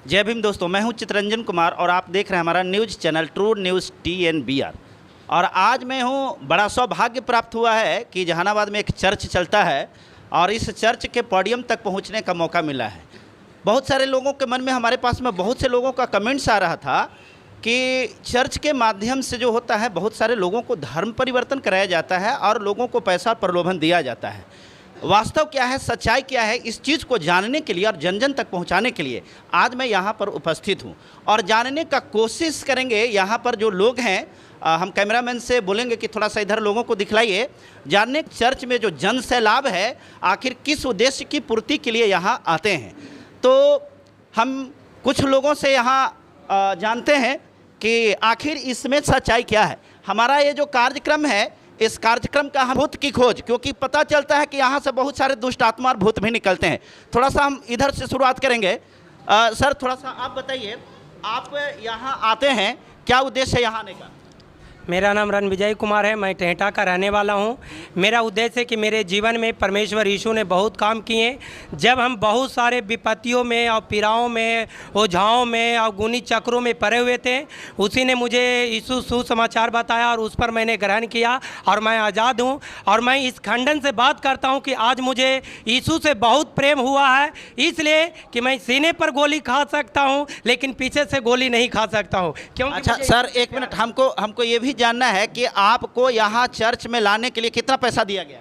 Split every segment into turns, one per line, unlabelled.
जय भीम दोस्तों, मैं हूं चितरंजन कुमार और आप देख रहे हैं हमारा news channel true news TNBR। और आज मैं हूं, बड़ा सौभाग्य प्राप्त हुआ है कि जहानाबाद में एक चर्च चलता है और इस चर्च के पोडियम तक पहुंचने का मौका मिला है। बहुत सारे लोगों के मन में, हमारे पास में बहुत से लोगों का कमेंट्स आ रहा था कि चर्च के माध्यम से जो होता है, बहुत सारे लोगों को धर्म परिवर्तन कराया जाता है और लोगों को पैसा प्रलोभन दिया जाता है। वास्तव क्या है, सच्चाई क्या है, इस चीज़ को जानने के लिए और जन जन तक पहुंचाने के लिए आज मैं यहाँ पर उपस्थित हूँ और जानने का कोशिश करेंगे। यहाँ पर जो लोग हैं, हम कैमरामैन से बोलेंगे कि थोड़ा सा इधर लोगों को दिखलाइए, जानने चर्च में जो जन सैलाब है आखिर किस उद्देश्य की पूर्ति के लिए यहाँ आते हैं। तो हम कुछ लोगों से यहाँ जानते हैं कि आखिर इसमें सच्चाई क्या है। हमारा ये जो कार्यक्रम है, इस कार्यक्रम का हम भूत की खोज, क्योंकि पता चलता है कि यहाँ से बहुत सारे दुष्ट आत्मा और भूत भी निकलते हैं। थोड़ा सा हम इधर से शुरुआत करेंगे। सर, थोड़ा सा आप बताइए, आप यहाँ आते हैं, क्या उद्देश्य है यहाँ आने का?
मेरा नाम रणविजय कुमार है, मैं टेहटा का रहने वाला हूं। मेरा उद्देश्य है कि मेरे जीवन में परमेश्वर यीशु ने बहुत काम किए। जब हम बहुत सारे विपत्तियों में और पीड़ाओं में, ओझाओं में और गुनी चक्रों में पड़े हुए थे, उसी ने मुझे यीशु सुसमाचार बताया और उस पर मैंने ग्रहण किया और मैं आज़ाद हूं। और मैं इस खंडन से बात करता हूं कि आज मुझे यीशु से बहुत प्रेम हुआ है, इसलिए कि मैं सीने पर गोली खा सकता हूँ लेकिन पीछे से गोली नहीं खा सकता हूँ। क्योंकि
अच्छा सर, एक मिनट, हमको ये भी जानना है कि आपको यहाँ चर्च में लाने के लिए कितना पैसा दिया गया?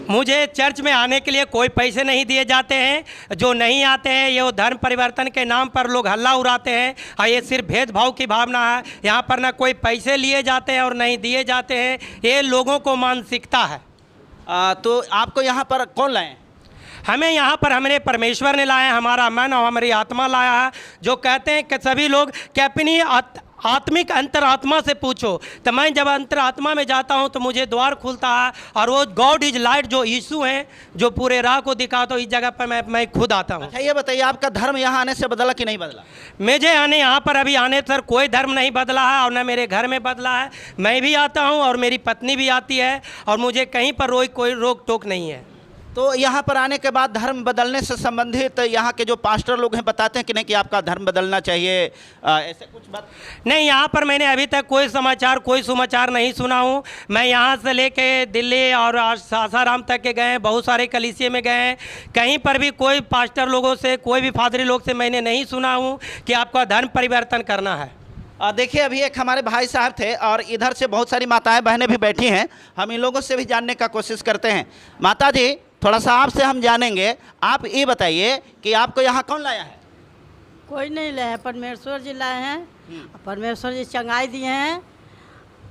मुझे चर्च में आने के लिए कोई पैसे नहीं दिए जाते हैं। जो नहीं आते हैं ये वो धर्म परिवर्तन के नाम पर लोग हल्ला उड़ाते हैं और ये सिर्फ भेदभाव की भावना है। यहाँ पर ना कोई पैसे लिए जाते हैं और नहीं दिए जाते हैं, ये लोगों को मानसिकता है।
तो आपको यहाँ पर कौन लाए?
हमें यहाँ पर हमारे परमेश्वर ने लाया, हमारा मन और हमारी आत्मा लाया है। जो कहते हैं कि सभी लोग कि अपनी आत्मिक अंतरात्मा से पूछो, तो मैं जब अंतरात्मा में जाता हूँ तो मुझे द्वार खुलता है और वो गॉड इज लाइट जो यीशु हैं, जो पूरे राह को दिखाता हूँ, इस जगह पर मैं खुद आता हूँ।
अच्छा, ये बताइए, आपका धर्म यहाँ आने से बदला कि नहीं बदला?
मुझे यहाँ पर अभी आने सर कोई धर्म नहीं बदला है और न मेरे घर में बदला है। मैं भी आता हूँ और मेरी पत्नी भी आती है और मुझे कहीं पर कोई रोक टोक नहीं है।
तो यहाँ पर आने के बाद धर्म बदलने से संबंधित यहाँ के जो पास्टर लोग हैं बताते हैं कि नहीं कि आपका धर्म बदलना चाहिए, ऐसे कुछ बात?
नहीं, यहाँ पर मैंने अभी तक कोई समाचार नहीं सुना हूँ। मैं यहाँ से लेके दिल्ली और सासाराम तक के गए हैं, बहुत सारे कलीसिया में गए हैं, कहीं पर भी कोई पास्टर लोगों से, कोई भी फादरी लोग से मैंने नहीं सुना हूँ कि आपका धर्म परिवर्तन करना है।
देखिए, अभी एक हमारे भाई साहब थे और इधर से बहुत सारी माताएं बहनें भी बैठी हैं। हम इन लोगों से भी जानने का कोशिश करते हैं। माता जी, थोड़ा सा आपसे हम जानेंगे। आप ये बताइए कि आपको यहाँ कौन लाया है?
कोई नहीं लाया है, परमेश्वर जी लाए हैं। परमेश्वर जी चंगाई दिए हैं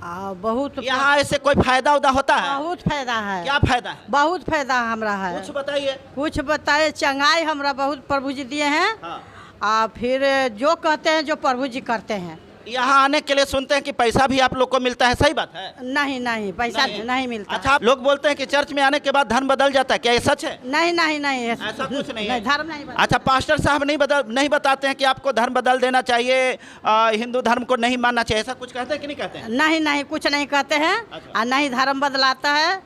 और बहुत
यहाँ ऐसे कोई फायदा उदा होता है?
बहुत फायदा है।
क्या फायदा है?
बहुत फायदा हमरा है।
कुछ बताइए।
कुछ बताइए। चंगाई हमरा बहुत प्रभु जी दिए हैं।
हाँ।
और फिर जो कहते हैं, जो प्रभु जी करते हैं।
यहाँ आने के लिए सुनते हैं कि पैसा भी आप लोग को मिलता है, सही बात है?
नहीं, पैसा नहीं मिलता।
अच्छा, लोग बोलते हैं कि चर्च में आने के बाद धर्म बदल जाता है, क्या ये सच है?
नहीं,
ऐसा कुछ नहीं है।
धर्म नहीं बदलता।
अच्छा, पास्टर साहब नहीं बताते हैं कि आपको धर्म बदल देना चाहिए, हिंदू धर्म को नहीं मानना चाहिए, ऐसा कुछ कहते हैं कि नहीं कहते हैं?
नहीं, कुछ नहीं कहते हैं।
अच्छा।
और नहीं धर्म बदलाता है।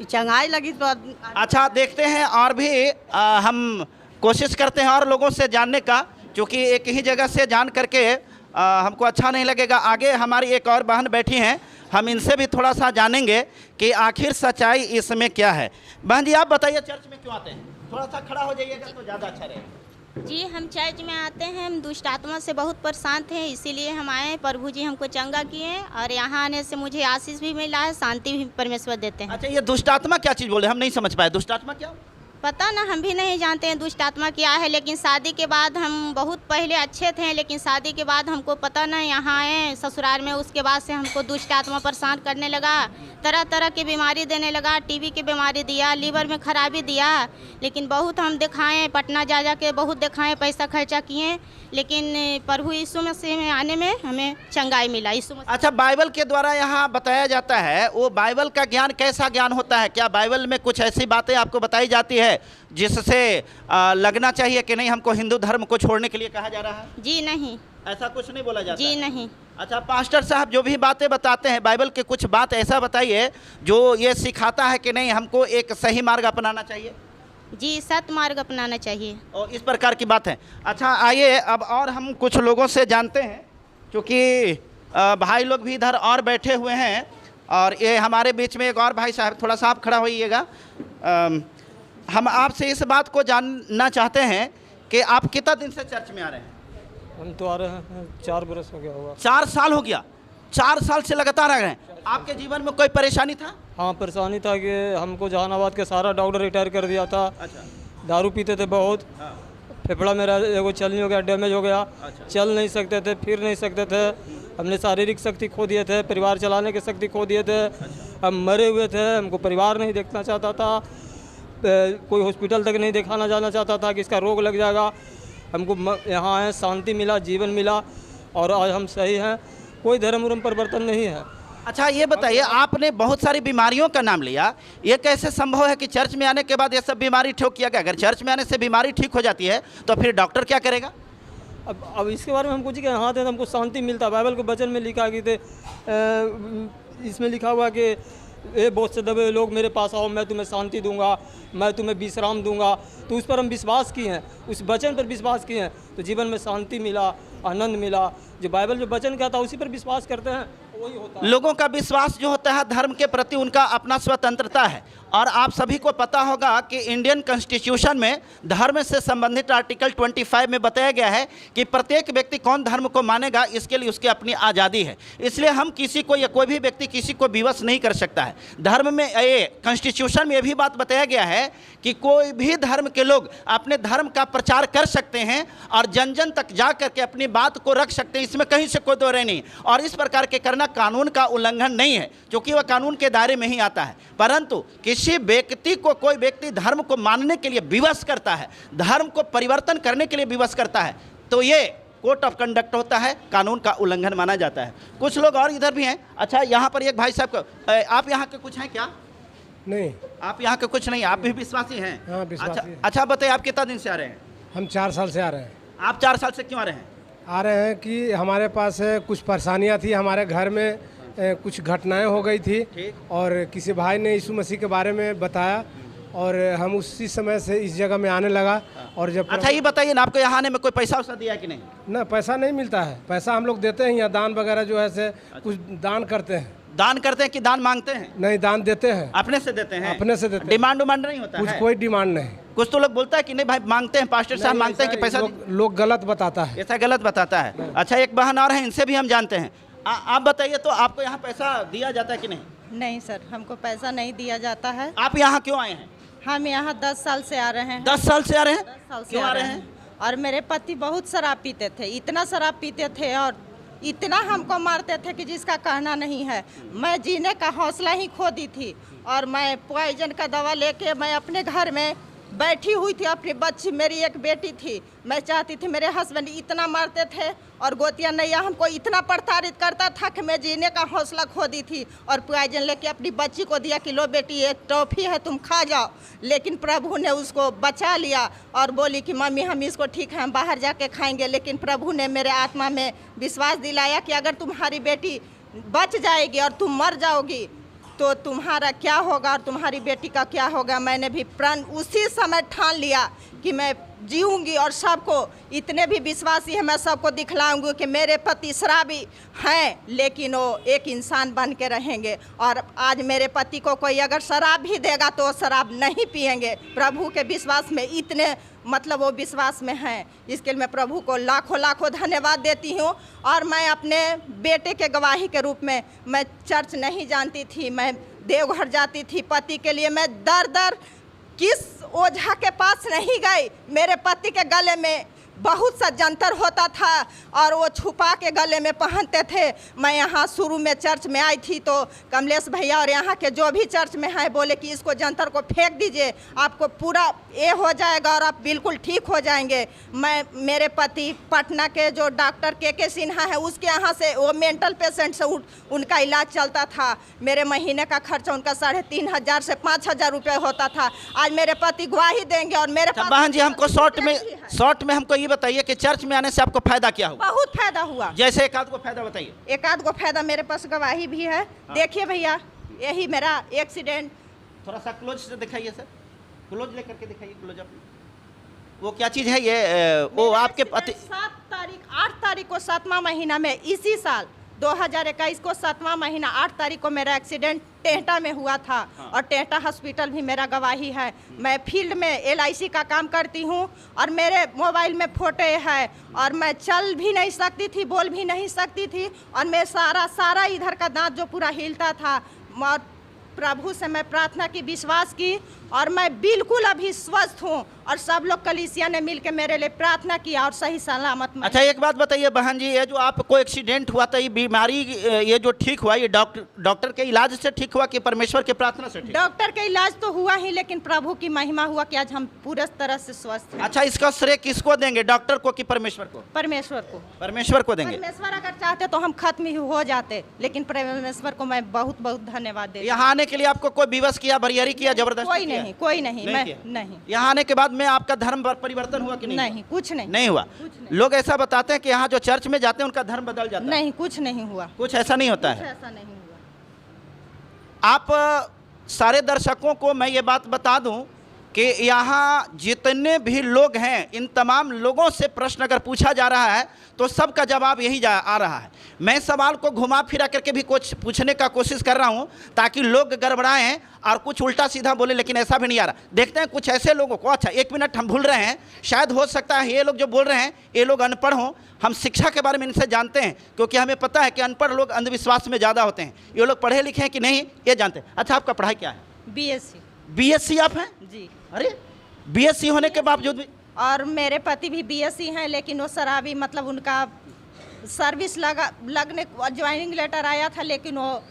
चंगाई लगी तो
अच्छा, देखते हैं और भी हम कोशिश करते हैं और लोगों से जानने का, क्योंकि एक ही जगह से जान करके हमको अच्छा नहीं लगेगा। आगे हमारी एक और बहन बैठी हैं, हम इनसे भी थोड़ा सा जानेंगे कि आखिर सच्चाई इसमें क्या है। बहन जी, आप बताइए, चर्च में क्यों आते हैं? थोड़ा सा खड़ा हो जाइएगा तो ज़्यादा अच्छा रहेगा।
जी, हम चर्च में आते हैं, हम दुष्ट आत्मा से बहुत परेशान थे, इसीलिए हम आए। प्रभु जी हमको चंगा किए और यहाँ आने से मुझे आशीष भी मिला है, शांति भी परमेश्वर देते हैं।
अच्छा, ये दुष्ट आत्मा क्या चीज़ बोले? हम नहीं समझ पाए, दुष्ट आत्मा क्या?
पता ना, हम भी नहीं जानते हैं दुष्ट आत्मा क्या है, लेकिन शादी के बाद हम बहुत पहले अच्छे थे, लेकिन शादी के बाद हमको पता नहीं, यहाँ आए ससुराल में, उसके बाद से हमको दुष्ट आत्मा परेशान करने लगा, तरह तरह की बीमारी देने लगा। टीबी की बीमारी दिया, लीवर में खराबी दिया, लेकिन बहुत हम दिखाएँ, पटना जा के बहुत दिखाएँ, पैसा खर्चा किए, लेकिन प्रभु यीशु मसीह में आने में हमें चंगाई मिला। यीशु मसीह।
अच्छा, बाइबल के द्वारा यहाँ बताया जाता है, वो बाइबल का ज्ञान कैसा ज्ञान होता है? क्या बाइबल में कुछ ऐसी बातें आपको बताई जाती है जिससे लगना चाहिए कि नहीं, हमको हिंदू धर्म को छोड़ने के लिए कहा जा रहा है?
जी नहीं,
ऐसा कुछ नहीं बोला जाता?
जी नहीं।
अच्छा, पास्टर साहब जो भी बातें बताते हैं, बाइबल के कुछ बात ऐसा बताइए जो ये सिखाता है कि नहीं, हमको एक सही मार्ग अपनाना चाहिए।
जी सतमार्ग अपनाना चाहिए।
और इस प्रकार की बात है। अच्छा आइए अब और हम कुछ लोगों से जानते हैं, क्योंकि भाई लोग भी इधर और बैठे हुए हैं, और ये हमारे बीच में एक और भाई साहब, थोड़ा सा आप खड़ा होइएगा। हम आपसे इस बात को जानना चाहते हैं कि आप कितना दिन से चर्च में आ रहे हैं?
हम तो आ रहे हैं 4 बरस हो गया होगा।
4 साल हो गया। 4 साल से लगातार आ रहे हैं। आपके जीवन में कोई परेशानी था?
हाँ परेशानी था कि हमको जहानाबाद के सारा डॉक्टर रिटायर कर दिया था।
अच्छा।
दारू पीते थे बहुत।
हाँ।
फेफड़ा मेरा एगो चल नहीं हो गया, डैमेज हो गया।
अच्छा।
चल नहीं सकते थे, फिर नहीं सकते थे। हमने शारीरिक शक्ति खो दिए थे, परिवार चलाने की शक्ति खो दिए थे। हम मरे हुए थे, हमको परिवार नहीं देखना चाहता था, कोई हॉस्पिटल तक नहीं दिखाना जाना चाहता था कि इसका रोग लग जाएगा। हमको यहाँ आए, शांति मिला, जीवन मिला, और आज हम सही हैं। कोई धर्म उर्म परिवर्तन नहीं है।
अच्छा ये बताइए, आपने बहुत सारी बीमारियों का नाम लिया, ये कैसे संभव है कि चर्च में आने के बाद ये सब बीमारी ठीक किया गया? अगर चर्च में आने से बीमारी ठीक हो जाती है तो फिर डॉक्टर क्या करेगा?
अब इसके बारे में हम कुछ हाँ थे, हमको शांति मिलता। बाइबल के वचन में लिखा कि इसमें लिखा हुआ कि ए बहुत से दबे लोग मेरे पास आओ, मैं तुम्हें शांति दूंगा, मैं तुम्हें विश्राम दूंगा। तो उस पर हम विश्वास किए हैं, उस वचन पर विश्वास किए हैं, तो जीवन में शांति मिला, आनंद मिला। जो बाइबल जो वचन कहता है उसी पर विश्वास करते हैं, वही होता है।
लोगों का विश्वास जो होता है धर्म के प्रति, उनका अपना स्वतंत्रता है। और आप सभी को पता होगा कि इंडियन कॉन्स्टिट्यूशन में धर्म से संबंधित आर्टिकल 25 में बताया गया है कि प्रत्येक व्यक्ति कौन धर्म को मानेगा इसके लिए उसकी अपनी आज़ादी है। इसलिए हम किसी को या कोई भी व्यक्ति किसी को विवश नहीं कर सकता है। धर्म में ये कॉन्स्टिट्यूशन में ये भी बात बताया गया है कि कोई भी धर्म के लोग अपने धर्म का प्रचार कर सकते हैं और जन जन तक जा करके अपनी बात को रख सकते हैं, इसमें कहीं से कोई दो राय नहीं। और इस प्रकार के करना कानून का उल्लंघन नहीं है, क्योंकि वह कानून के दायरे में ही आता है। परंतु किसी व्यक्ति को कोई व्यक्ति धर्म को मानने के लिए विवश करता है, धर्म को परिवर्तन करने के लिए विवश करता है, तो ये कोड ऑफ कंडक्ट होता है, कानून का उल्लंघन माना जाता है। कुछ लोग और इधर भी हैं। अच्छा यहाँ पर एक भाई साहब को, आप यहाँ के कुछ हैं क्या?
नहीं,
आप यहाँ के कुछ नहीं, आप भी विश्वासी हैं?
हाँ, विश्वासी
अच्छा,
हैं।
अच्छा बताइए आप कितना दिन से आ रहे हैं?
हम 4 साल से आ रहे हैं।
आप 4 साल से क्यों आ रहे हैं?
आ रहे हैं कि हमारे पास कुछ परेशानियां थी, हमारे घर में कुछ घटनाएं हो गई थी,
ठीक।
और किसी भाई ने यीशु मसीह के बारे में बताया, और हम उसी समय से इस जगह में आने लगा। और जब
अच्छा ये बताइए ना, आपको यहाँ आने में कोई पैसा वैसा दिया है कि नहीं?
ना, पैसा नहीं मिलता है। पैसा हम लोग देते हैं, या दान वगैरह जो है से कुछ दान करते हैं।
दान करते हैं कि दान मांगते हैं?
नहीं, दान देते हैं,
अपने से देते हैं?
अपने से देते हैं।
डिमांड उमांड नहीं होता
कुछ
है?
कोई डिमांड नहीं।
कुछ तो लोग बोलता है कि नहीं भाई मांगते हैं, पास्टर साहब
नहीं,
मांगते हैं कि पैसा
लोग गलत बताता है।
ऐसा गलत बताता है। अच्छा एक बहन और है, इनसे भी हम जानते हैं। आप बताइए तो आपको यहाँ पैसा दिया जाता है कि नहीं?
नहीं सर, हमको पैसा नहीं दिया जाता है।
आप यहाँ क्यों आए हैं?
हम यहाँ 10 साल से आ रहे हैं।
10 साल से आ रहे हैं?
10 साल से
क्यों आ रहे हैं?
और मेरे पति बहुत शराब पीते थे, इतना शराब पीते थे और इतना हमको मारते थे कि जिसका कहना नहीं है। मैं जीने का हौसला ही खो दी थी, और मैं पॉइजन का दवा लेके मैं अपने घर में बैठी हुई थी। अपनी बच्ची, मेरी एक बेटी थी, मैं चाहती थी, मेरे हस्बैंड इतना मारते थे और गोतिया नैया हमको इतना प्रताड़ित करता था कि मैं जीने का हौसला खो दी थी। और पॉइजन लेके अपनी बच्ची को दिया कि लो बेटी ये टॉफ़ी है, तुम खा जाओ। लेकिन प्रभु ने उसको बचा लिया और बोली कि मम्मी हम इसको ठीक है, हम बाहर जाके खाएंगे। लेकिन प्रभु ने मेरे आत्मा में विश्वास दिलाया कि अगर तुम्हारी बेटी बच जाएगी और तुम मर जाओगी तो तुम्हारा क्या होगा और तुम्हारी बेटी का क्या होगा। मैंने भी प्रण उसी समय ठान लिया कि मैं जीऊंगी, और सबको, इतने भी विश्वासी है, मैं सबको दिखलाऊंगी कि मेरे पति शराबी हैं लेकिन वो एक इंसान बन के रहेंगे। और आज मेरे पति को कोई अगर शराब भी देगा तो शराब नहीं पिएंगे। प्रभु के विश्वास में इतने, मतलब वो विश्वास में हैं। इसके लिए मैं प्रभु को लाखों लाखों धन्यवाद देती हूँ। और मैं अपने बेटे के गवाही के रूप में, मैं चर्च नहीं जानती थी, मैं देवघर जाती थी पति के लिए। मैं दर दर किस ओझा के पास नहीं गई। मेरे पति के गले में बहुत सा जंतर होता था और वो छुपा के गले में पहनते थे। मैं यहाँ शुरू में चर्च में आई थी तो कमलेश भैया और यहाँ के जो भी चर्च में हैं बोले कि इसको जंतर को फेंक दीजिए, आपको पूरा ये हो जाएगा और आप बिल्कुल ठीक हो जाएंगे। मैं, मेरे पति पटना के जो डॉक्टर के सिन्हा है उसके यहाँ से, वो मेंटल पेशेंट से उनका इलाज चलता था। मेरे महीने का खर्चा उनका 3,500 से 5,000 रुपये होता था। आज मेरे पति गवाही देंगे। और मेरे
बहन जी हमको शॉर्ट में हमको बताइए कि चर्च में आने से आपको फायदा क्या हुआ?
बहुत फायदा हुआ।
जैसे एक आध को फायदा बताइए।
एक आध को फायदा, मेरे पास गवाही भी है। देखिए भैया, यही मेरा एक्सीडेंट।
थोड़ा सा क्लोज से दिखाइए सर। क्लोज लेकर के दिखाइए, क्लोज अप। वो क्या चीज़ है ये? वो आपके पति
8 तारीख को 7वां महीना में, इसी साल 2021 को 7वां महीना 8 तारीख को मेरा एक्सीडेंट टेहटा में हुआ था।
हाँ।
और टेहटा हॉस्पिटल भी मेरा गवाही है। मैं फील्ड में LIC का काम करती हूँ और मेरे मोबाइल में फोटो है और मैं चल भी नहीं सकती थी, बोल भी नहीं सकती थी और मैं सारा इधर का दांत जो पूरा हिलता था। और प्रभु से मैं प्रार्थना की, विश्वास की और मैं बिल्कुल अभी स्वस्थ हूँ और सब लोग कलीसिया ने मिलकर मेरे लिए प्रार्थना किया और सही सलामत मैं।
अच्छा, एक बात बताइए बहन जी, ये जो आपको एक्सीडेंट हुआ था, ये बीमारी ये जो ठीक हुआ, ये डॉक्टर के इलाज से ठीक हुआ कि परमेश्वर के प्रार्थना से ठीक?
डॉक्टर के इलाज तो हुआ ही, लेकिन प्रभु की महिमा हुआ कि आज हम पूरे तरह से स्वस्थ हैं।
अच्छा, इसका श्रेय किसको देंगे, डॉक्टर को कि परमेश्वर को?
परमेश्वर को।
परमेश्वर को देंगे।
परमेश्वर अगर चाहते तो हम खत्म ही हो जाते, लेकिन परमेश्वर को मैं बहुत बहुत धन्यवाद देती हूँ।
यहाँ आने के लिए आपको कोई विवश किया, बरियारी किया, जबरदस्ती
कोई
किया?
नहीं, कोई नहीं, मैं
किया?
नहीं।
यहाँ आने के बाद में आपका धर्म परिवर्तन हुआ कि नहीं?
नहीं, कुछ नहीं।
नहीं हुआ। लोग ऐसा बताते हैं कि यहाँ जो चर्च में जाते हैं उनका धर्म बदल जाता है।
नहीं, कुछ नहीं हुआ,
कुछ ऐसा नहीं होता
कुछ
है।
ऐसा नहीं हुआ।
आप सारे दर्शकों को मैं ये बात बता दूं कि यहाँ जितने भी लोग हैं, इन तमाम लोगों से प्रश्न अगर पूछा जा रहा है तो सबका जवाब यही आ रहा है। मैं सवाल को घुमा फिरा करके भी कुछ पूछने का कोशिश कर रहा हूँ ताकि लोग गड़बड़ाएं और कुछ उल्टा सीधा बोले, लेकिन ऐसा भी नहीं आ रहा। देखते हैं कुछ ऐसे लोगों को। अच्छा, 1 मिनट हम भूल रहे हैं, शायद हो सकता है ये लोग जो बोल रहे हैं ये लोग अनपढ़ हों। हम शिक्षा के बारे में इनसे जानते हैं क्योंकि हमें पता है कि अनपढ़ लोग अंधविश्वास में ज़्यादा होते हैं। ये लोग पढ़े लिखे हैं कि नहीं ये जानते हैं। अच्छा, आपका पढ़ाई क्या है?
BSc।
BSc आप हैं?
जी।
अरे, BSc होने के बावजूद भी?
और मेरे पति भी BSc हैं, लेकिन वो शराबी, मतलब उनका सर्विस लगने ज्वाइनिंग लेटर आया था, लेकिन वो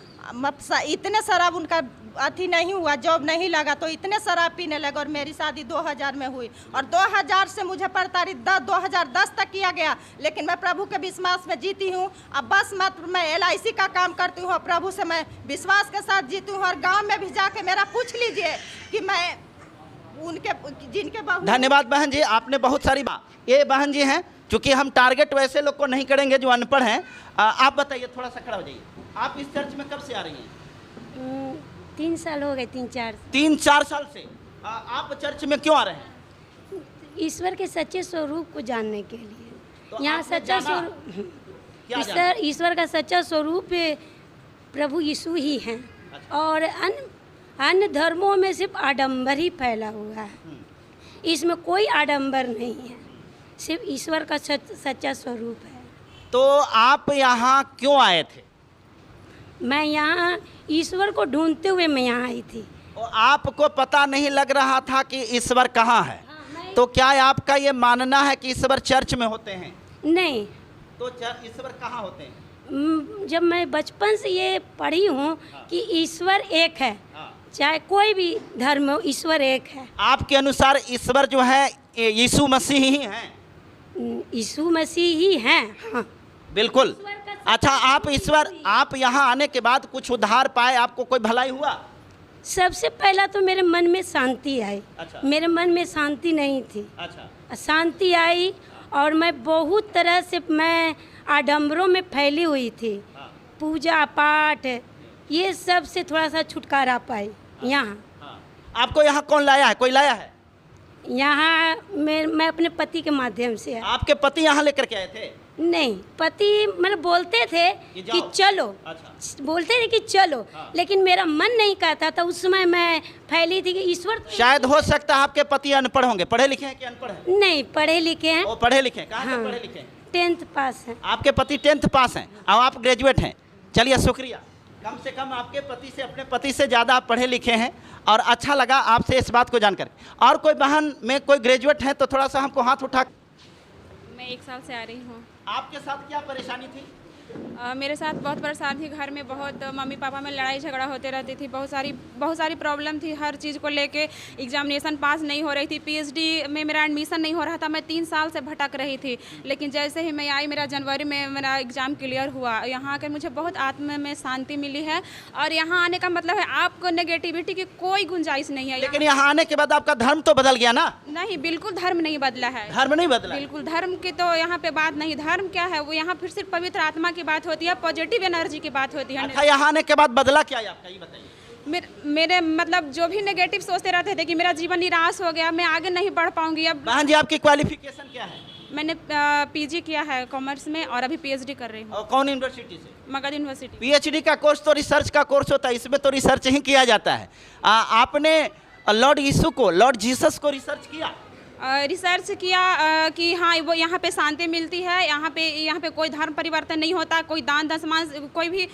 इतने शराब उनका अथी नहीं हुआ, जॉब नहीं लगा तो इतने शराब पीने लगे। और मेरी शादी 2000 में हुई और 2000 से मुझे प्रताड़ित 2010 तक किया गया, लेकिन मैं प्रभु के विश्वास में जीती हूँ। अब बस मात्र मैं LIC का काम करती हूँ और प्रभु से मैं विश्वास के साथ जीती हूँ। और गाँव में भी जाके मेरा पूछ लीजिए कि मैं उनके जिनके बहू।
धन्यवाद बहन जी, आपने बहुत सारी बात। ये बहन जी हैं, चूंकि हम टारगेट वैसे लोग को नहीं करेंगे जो अनपढ़ हैं। आप बताइए, थोड़ा सा खड़ा हो जाइए। आप इस चर्च में कब से आ रही हैं?
3 साल हो गए, 3-4।
3-4 साल से आप चर्च में क्यों आ रहे हैं?
ईश्वर के सच्चे स्वरूप को जानने के लिए।
तो
यहाँ
आपने
सच्चा
जाना? क्या जाना?
ईश्वर का सच्चा स्वरूप प्रभु यीशु ही हैं। और अन्य धर्मों में सिर्फ आडंबर ही फैला हुआ है, इसमें कोई आडंबर नहीं है, सिर्फ ईश्वर का सच्चा स्वरूप है।
तो आप यहाँ क्यों आए थे?
मैं यहाँ ईश्वर को ढूंढते हुए मैं यहाँ आई थी।
और आपको पता नहीं लग रहा था कि ईश्वर कहाँ है? तो क्या आपका ये मानना है कि ईश्वर चर्च में होते हैं?
नहीं।
तो ईश्वर कहाँ होते हैं?
जब मैं बचपन से ये पढ़ी हूँ कि ईश्वर एक है, चाहे कोई भी धर्म हो, ईश्वर एक है।
आपके अनुसार ईश्वर जो है यीशु मसीह ही हैं?
यीशु मसीह ही हैं। हाँ,
बिल्कुल। अच्छा, आप यहाँ आने के बाद कुछ उद्धार पाए, आपको कोई भलाई हुआ?
सबसे पहला तो मेरे मन में शांति आई।
अच्छा।
मेरे मन में शांति नहीं थी।
अच्छा।
शांति आई और मैं बहुत तरह से मैं आडंबरों में फैली हुई थी। पूजा पाठ ये सब से थोड़ा सा छुटकारा पाई यहाँ।
आपको यहाँ कौन लाया है? कोई लाया है?
यहाँ मैं अपने पति के माध्यम से है।
आपके पति यहाँ लेकर के आए थे?
नहीं, पति मतलब बोलते थे कि चलो।
अच्छा।
बोलते थे कि चलो। लेकिन मेरा मन नहीं कहता था। उस समय मैं फैली थी कि ईश्वर।
शायद हो सकता है आपके पति अनपढ़ होंगे। पढ़े लिखे हैं कि अनपढ़ हैं?
नहीं, पढ़े लिखे हैं।
वो पढ़े लिखे हैं? कहाँ तक पढ़े लिखे हैं?
10th पास है।
आपके पति 10th पास हैं और आप ग्रेजुएट हैं। चलिए, शुक्रिया। कम से कम आपके पति से, अपने पति से ज़्यादा आप पढ़े लिखे हैं और अच्छा लगा आपसे इस बात को जानकर। और कोई बहन में कोई ग्रेजुएट है तो थोड़ा सा हमको हाथ उठा।
मैं 1 साल से आ रही हूँ।
आपके साथ क्या परेशानी थी?
मेरे साथ बहुत परेशान थी। घर में बहुत मम्मी पापा में लड़ाई झगड़ा होते रहती थी। बहुत सारी प्रॉब्लम थी हर चीज़ को लेके। एग्जामिनेशन पास नहीं हो रही थी। PhD में मेरा एडमिशन नहीं हो रहा था। मैं 3 साल से भटक रही थी। लेकिन जैसे ही मैं आई, मेरा जनवरी में मेरा एग्ज़ाम क्लियर हुआ। यहाँ आकर मुझे बहुत आत्मा में शांति मिली है। और यहाँ आने का मतलब है आपको नेगेटिविटी की कोई गुंजाइश नहीं है।
लेकिन यहाँ आने के बाद आपका धर्म तो बदल गया ना?
नहीं, बिल्कुल धर्म नहीं बदला है।
धर्म नहीं बदला?
बिल्कुल धर्म की तो यहाँ पे बात नहीं। धर्म क्या है, वो यहाँ फिर सिर्फ पवित्र आत्मा की बात होती है, पॉजिटिव एनर्जी की बात होती है।
अच्छा, यहाँ आने के बाद बदला क्या है आपका, ये बताइए।
मेरे मतलब जो भी नेगेटिव सोचते रहते थे कि मेरा जीवन निराश हो गया, मैं आगे नहीं बढ़ पाऊंगी। अब
बहन जी आपकी क्वालिफिकेशन क्या है?
मैंने पीजी किया है कॉमर्स में और अभी पीएचडी कर रही हूँ।
और कौन यूनिवर्सिटी से?
मगध यूनिवर्सिटी।
पीएचडी का कोर्स तो रिसर्च का कोर्स होता है, इसमें तो रिसर्च ही किया जाता है। आपने लॉर्ड यीशु को, लॉर्ड जीसस को रिसर्च किया?
रिसर्च किया कि हाँ वो यहाँ पे शांति मिलती है, यहाँ पे कोई धर्म परिवर्तन नहीं होता, कोई दान दशमान कोई भी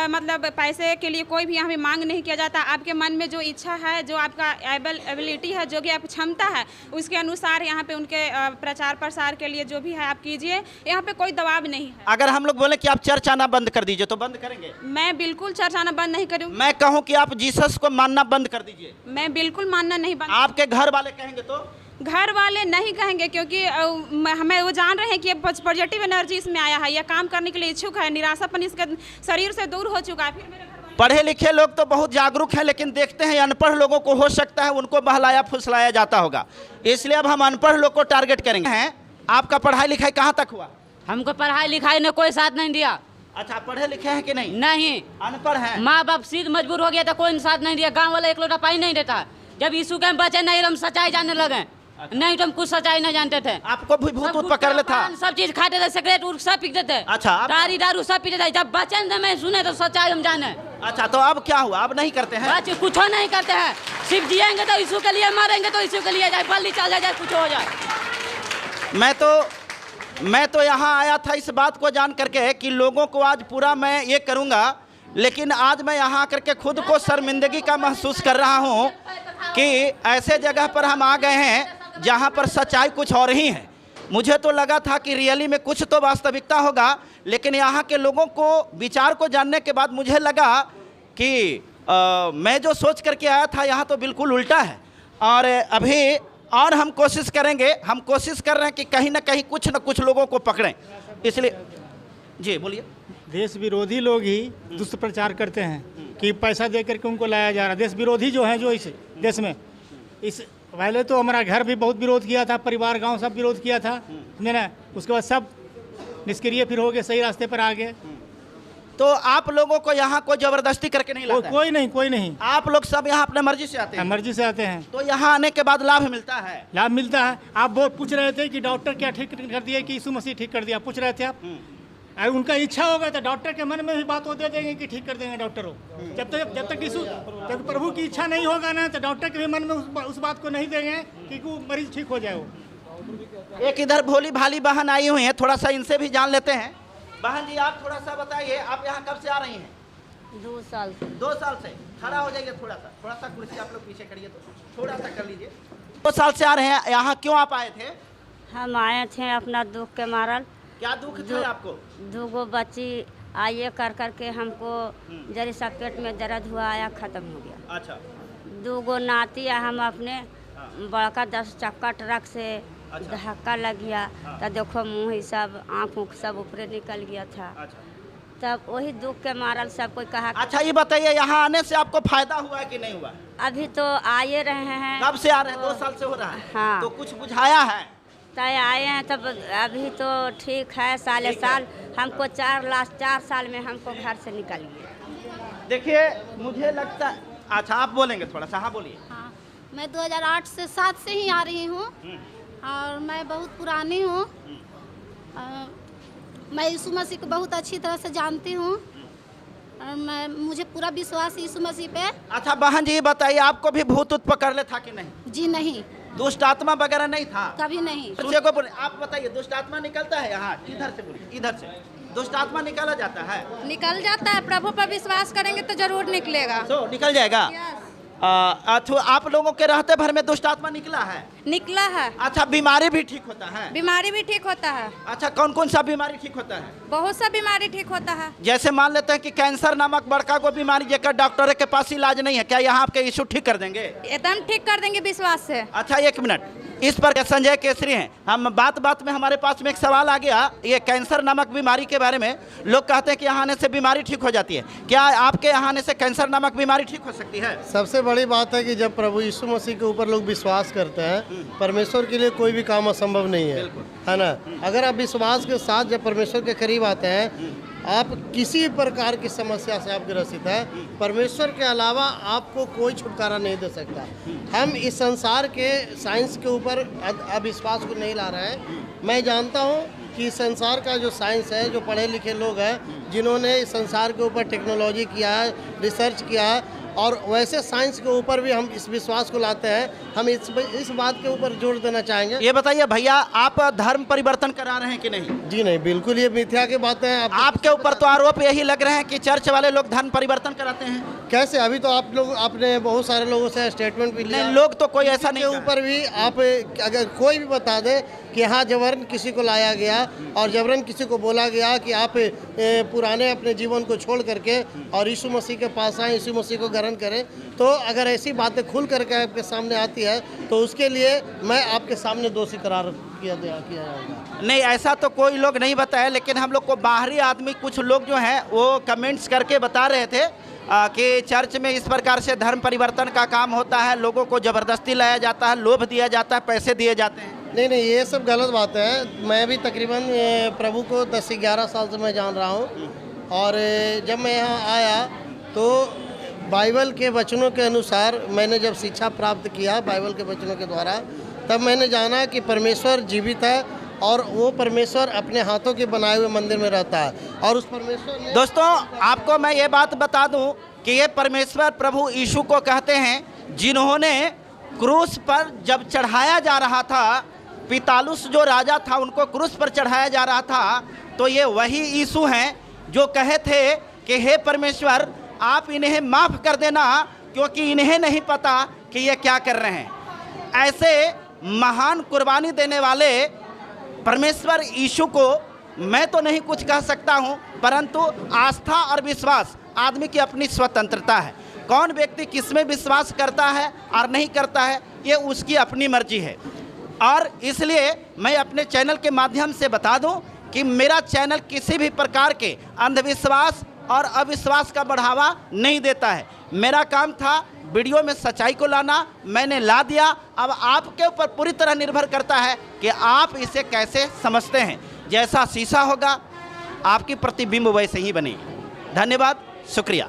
मतलब पैसे के लिए कोई भी यहाँ पे मांग नहीं किया जाता। आपके मन में जो इच्छा है, जो आपका एबिलिटी है, जो कि आपकी क्षमता है, उसके अनुसार यहाँ पे उनके प्रचार प्रसार के लिए जो भी है आप कीजिए। यहाँ पे कोई दबाव नहीं है।
अगर हम लोग बोले कि आप चर्च आना बंद कर दीजिए तो बंद करेंगे?
मैं बिल्कुल चर्च आना बंद नहीं करूँगी।
मैं कहूँ कि आप जीसस को मानना बंद कर दीजिए?
मैं बिल्कुल मानना नहीं बंद।
आपके घर वाले कहेंगे तो?
घर वाले नहीं कहेंगे, क्योंकि हमें वो जान रहे हैं कि पॉजिटिव एनर्जी इसमें आया है, यह काम करने के लिए इच्छुक है, निराशापन इसके शरीर से दूर हो चुका है। फिर मेरे घर
पढ़े लिखे लोग तो बहुत जागरूक हैं, लेकिन देखते हैं अनपढ़ लोगों को हो सकता है उनको बहलाया फुसलाया जाता होगा, इसलिए अब हम अनपढ़ लोग को टारगेट करेंगे। हैं आपका पढ़ाई लिखाई कहाँ तक हुआ?
हमको पढ़ाई लिखाई ने कोई साथ नहीं दिया।
अच्छा, पढ़े लिखे हैं कि नहीं?
नहीं,
अनपढ़ हैं।
माँ बाप सीध मजबूर हो गया था, कोई साथ नहीं दिया। गांव वाला एक लोटा पानी नहीं देता। जब यीशु के हम बचे नहीं, हम सच्चाई जानने लगे। नहीं तो हम कुछ सच्चाई नहीं जानते थे।
आपको भी भूत पकड़ ले था?
सब चीज खाते थे, सिगरेट उर्क सब पीते थे।
अच्छा,
दारू दारू सब पीते थे। जब बचे थे मैं सुने तो सच्चाई हम जाने।
अच्छा, तो अब क्या हुआ? अब नहीं करते हैं?
कुछ नहीं करते हैं। सिर्फ जिएंगे तो यीशु के लिए, मरेंगे तो यीशु के लिए, जाए बल्ली चल जाए कुछ हो जाए।
मैं तो यहाँ आया था इस बात को जान करके कि लोगों को आज पूरा मैं ये करूँगा, लेकिन आज मैं यहाँ आकर के खुद को शर्मिंदगी का महसूस कर रहा हूँ कि ऐसे जगह पर हम आ गए हैं जहाँ पर सच्चाई कुछ और ही है। मुझे तो लगा था कि रियली में कुछ तो वास्तविकता होगा, लेकिन यहाँ के लोगों को विचार को जानने के बाद मुझे लगा कि मैं जो सोच करके आया था यहाँ तो बिल्कुल उल्टा है। और अभी और हम कोशिश करेंगे, हम कोशिश कर रहे हैं कि कहीं ना कहीं कुछ न कुछ लोगों को पकड़ें। इसलिए जी बोलिए।
देश विरोधी लोग ही दुष्प्रचार करते हैं कि पैसा दे करके उनको लाया जा रहा है। देश विरोधी जो हैं, जो इस देश में इस पहले तो हमारा घर भी बहुत विरोध किया था, परिवार गांव सब विरोध किया था, समझे ना। उसके बाद सब निष्क्रिय फिर हो गए, सही रास्ते पर आ गए।
तो आप लोगों को यहाँ कोई जबरदस्ती करके नहीं लाता है?
कोई नहीं।
आप लोग सब यहाँ अपने मर्जी से आते हैं?
मर्जी से आते हैं।
तो यहाँ आने के बाद लाभ मिलता है?
लाभ मिलता है। आप वो पूछ रहे थे कि डॉक्टर क्या ठीक कर दिया कि यीशु मसीह ठीक कर दिया, पूछ रहे थे आप। अगर उनका इच्छा होगा तो डॉक्टर के मन में भी बात वो दे देंगे कि ठीक कर देंगे डॉक्टर हो। जब तक यीशु, जब प्रभु की इच्छा नहीं होगा ना, तो डॉक्टर के भी मन में उस बात को नहीं देंगे कि वो मरीज ठीक हो जाए। वो
एक इधर भोली भाली बहन आई हुई है, थोड़ा सा इनसे भी जान लेते हैं। बहन जी आप थोड़ा सा बताइए, आप यहाँ कब से आ रही हैं?
2 साल से।
2 साल से। खड़ा हो जाइए थोड़ा सा कुर्सी आप लोग पीछे खड़िए तो थोड़ा सा कर लीजिए। 2 साल से आ रहे हैं यहाँ, क्यों आप आए थे?
हम आए थे अपना दुख के मारल।
क्या दुख था आपको?
2 बच्ची आइए कर के हमको जरी सा पेट में दर्द हुआ, आया ख़त्म हो गया।
अच्छा।
2 नाती हम अपने बड़का 10 चक्का ट्रक से धक्का लग गया। तो देखो मुँह ही सब आँख उख सब ऊपरे निकल गया था। तब वही दुख के मारल सब कोई कहा।
अच्छा ये बताइए, यहाँ आने से आपको फायदा हुआ है कि नहीं हुआ?
अभी तो आए रहे हैं।
कब से आ रहे हैं? 2 साल से हो रहा है।
हाँ।
तो कुछ बुझाया है?
तय आए हैं तब अभी तो ठीक है। साल हमको 4 साल में हमको घर से निकल गया।
देखिए मुझे लगता है, अच्छा आप बोलेंगे थोड़ा सा? हाँ बोलिए।
हाँ, मैं 2008 से 7 से ही आ रही हूँ और मैं बहुत पुरानी हूँ। मैं यीशु मसीह को बहुत अच्छी तरह से जानती हूँ और मुझे पूरा विश्वास है यीशु मसीह पे।
अच्छा बहन जी बताइए, आपको भी भूत पकड़ ले था कि नहीं?
जी नहीं।
दुष्ट आत्मा वगैरह नहीं था?
कभी नहीं।
बच्चे को आप बताइए, दुष्ट आत्मा निकलता है यहाँ? इधर से बोलिए, इधर से। दुष्ट आत्मा निकाला जाता है?
निकल जाता है। प्रभु पर विश्वास करेंगे तो जरूर निकलेगा।
तो निकल जाएगा। आप लोगों के रहते भर में दुष्ट आत्मा निकला है?
निकला है।
अच्छा, बीमारी भी ठीक होता है?
बीमारी भी ठीक होता है।
अच्छा, कौन कौन सा बीमारी ठीक होता है?
बहुत सा बीमारी ठीक होता है।
जैसे मान लेते हैं कि कैंसर नामक बड़का को बीमारी जेकर डॉक्टर के पास इलाज नहीं है, क्या यहाँ आपके यीशु ठीक कर देंगे?
एकदम ठीक कर देंगे विश्वास से।
अच्छा 1 मिनट, इस पर संजय केसरी हैं। हम बात में हमारे पास में एक सवाल आ गया, ये कैंसर नामक बीमारी के बारे में। लोग कहते हैं कि यहाँ आने से बीमारी ठीक हो जाती है, क्या आपके यहाँ आने से कैंसर नामक बीमारी ठीक हो सकती है?
सबसे बड़ी बात है कि जब प्रभु यीशु मसीह के ऊपर लोग विश्वास करते हैं, परमेश्वर के लिए कोई भी काम असंभव नहीं है ना। अगर आप विश्वास के साथ जब परमेश्वर के करीब आते हैं आप किसी प्रकार की समस्या से आप ग्रसित है, परमेश्वर के अलावा आपको कोई छुटकारा नहीं दे सकता। हम इस संसार के साइंस के ऊपर अविश्वास को नहीं ला रहे हैं। मैं जानता हूँ कि संसार का जो साइंस है, जो पढ़े लिखे लोग हैं, जिन्होंने इस संसार के ऊपर टेक्नोलॉजी किया है, रिसर्च किया है, और वैसे साइंस के ऊपर भी हम इस विश्वास को लाते हैं। हम इस बात के ऊपर जोर देना चाहेंगे।
ये बताइए भैया, आप धर्म परिवर्तन करा रहे हैं कि नहीं?
जी नहीं, बिल्कुल ये मिथ्या की बातें हैं।
आपके ऊपर तो आरोप यही लग रहे हैं कि चर्च वाले लोग धर्म परिवर्तन कराते हैं।
कैसे? अभी तो आप लोग, आपने बहुत सारे लोगों से स्टेटमेंट भी लिया।
लोग तो कोई ऐसा नहीं,
ऊपर भी आप अगर कोई भी बता दे कि हाँ जबरन किसी को लाया गया और जबरन किसी को बोला गया कि आप पुराने अपने जीवन को छोड़ करके और यीशु मसीह के पास आए, यीशु मसीह को ग्रहण करें, तो अगर ऐसी बातें खुल करके आपके सामने आती है तो उसके लिए मैं आपके सामने दोषी करार किया जाएगा।
नहीं, ऐसा तो कोई लोग नहीं बताया, लेकिन हम लोग को बाहरी आदमी कुछ लोग जो हैं वो कमेंट्स करके बता रहे थे कि चर्च में इस प्रकार से धर्म परिवर्तन का काम होता है, लोगों को ज़बरदस्ती लाया जाता है, लोभ दिया जाता है, पैसे दिए जाते हैं।
नहीं, ये सब गलत बात है। मैं भी तकरीबन प्रभु को 10 से 11 साल से मैं जान रहा हूँ, और जब मैं यहाँ आया तो बाइबल के वचनों के अनुसार मैंने जब शिक्षा प्राप्त किया बाइबल के वचनों के द्वारा, तब मैंने जाना कि परमेश्वर जीवित है और वो परमेश्वर अपने हाथों के बनाए हुए मंदिर में रहता है। और उस परमेश्वर ने...
दोस्तों, आपको मैं ये बात बता दूं कि ये परमेश्वर प्रभु यीशु को कहते हैं, जिन्होंने क्रूस पर जब चढ़ाया जा रहा था, पितालुस जो राजा था उनको क्रूस पर चढ़ाया जा रहा था, तो ये वही यीशु हैं जो कहे थे कि हे परमेश्वर आप इन्हें माफ़ कर देना, क्योंकि इन्हें नहीं पता कि ये क्या कर रहे हैं। ऐसे महान कुर्बानी देने वाले परमेश्वर यीशु को मैं तो नहीं कुछ कह सकता हूं, परंतु आस्था और विश्वास आदमी की अपनी स्वतंत्रता है। कौन व्यक्ति किस में विश्वास करता है और नहीं करता है, ये उसकी अपनी मर्जी है। और इसलिए मैं अपने चैनल के माध्यम से बता दूं कि मेरा चैनल किसी भी प्रकार के अंधविश्वास और अविश्वास का बढ़ावा नहीं देता है। मेरा काम था वीडियो में सच्चाई को लाना, मैंने ला दिया। अब आपके ऊपर पूरी तरह निर्भर करता है कि आप इसे कैसे समझते हैं। जैसा शीशा होगा आपकी प्रतिबिंब वैसे ही बनेगी। धन्यवाद, शुक्रिया।